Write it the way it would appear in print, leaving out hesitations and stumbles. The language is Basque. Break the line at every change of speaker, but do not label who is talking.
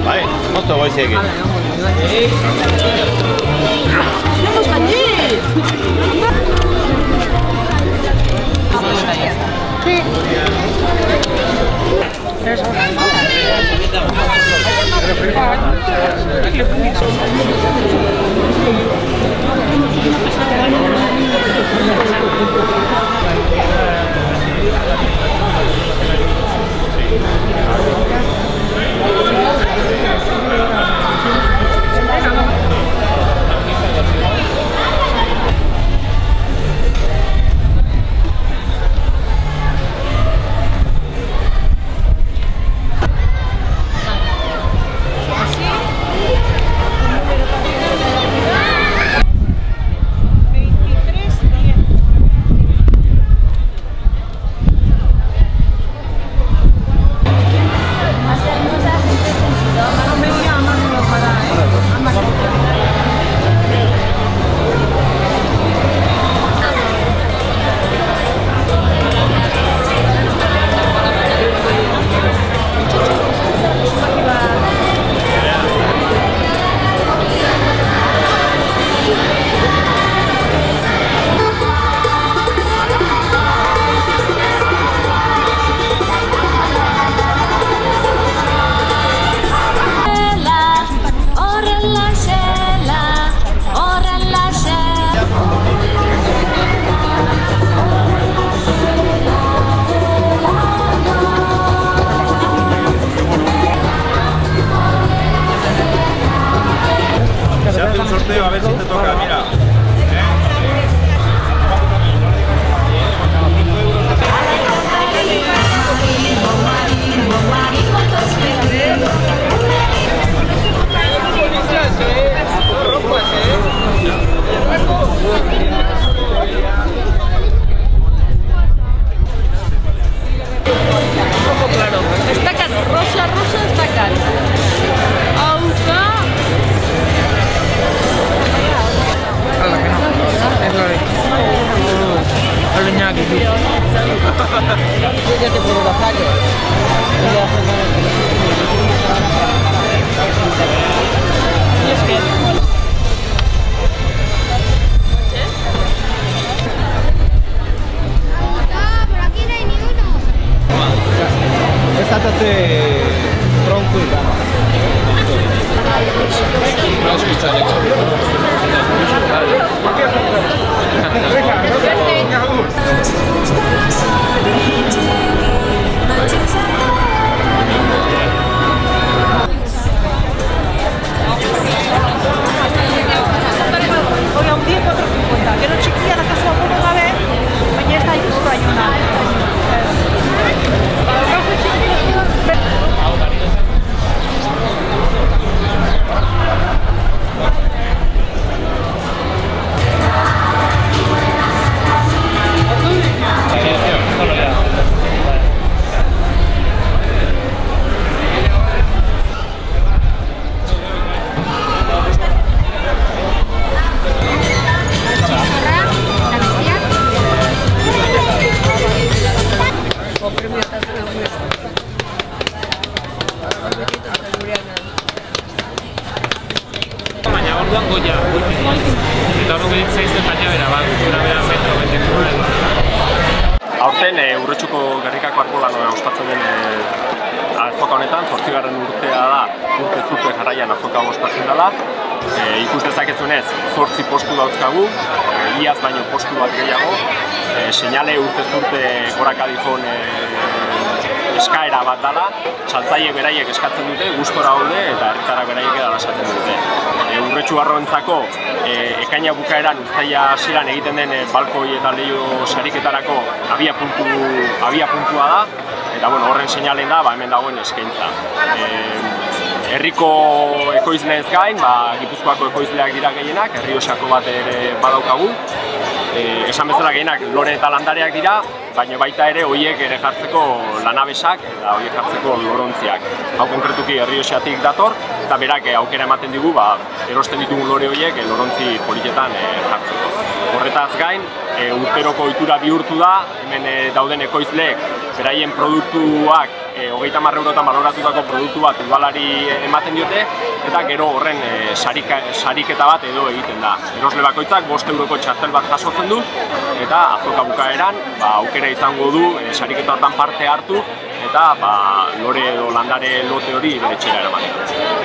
Bai, moztu goizi egin. A ver si te toca, mira.
Está caro, rosa está caro.
Ya te puedo bajar. Y es que
por aquí no hay ni uno.
Es atate tronco y gana.
Oiga, un 10, 4,50. Gero txikia da kasua bono gabe, baina ez da ikustu aiona.
Baina orduan goia, eta orduan gehitza izten baina bera, gutxura bera metro betik.
Aurten Urretxuko Gerrikako Arbolanoa ospatzen den azoka honetan, 8. urtea da, urte zurte jarraian azoka ospatzen dela. Ikus dezakezunez, 8 postu dauzkagu, iaz baino postu bat gehiago. Seinale urte zurte gorakadifon eskaera bat dela, saltzaiek beraiek eskatzen dute, gustora gaude eta herritarrak beraiek edala esaten dute. Urretxu Arroentzako ekaina bukaeran uztaila hasieran egiten den balkoi eta leiho sariketarako abia puntua da, eta horren seinalen da hemen dagoen eskaintza. Herriko ekoizleez gain, Gipuzkoako ekoizleak dira gehienak, Errioxako bat ere badaukagu. Esan bezala gehienak lore eta landareak dira, baina baita ere horiek ere jartzeko lanabesak eta horiek jartzeko lorontziak. Hau konkretuki Errioxatik dator, eta berak aukera ematen digu erosten ditugun lore horiek lorontzi politetan jartzeko. Horretaz gain, urteroko ohitura bihurtu da, hemen dauden ekoizleek beraien produktuak €30 baloratutako produktu bat udalari ematen diote, eta gero horren sariketa bat edo egiten da. Erosle bakoitzak €5 txartel bat jasotzen du, eta azoka bukaeran aukera izango du sariketa hortan parte hartu, eta lore edo landare lote hori bere etxera eramateko.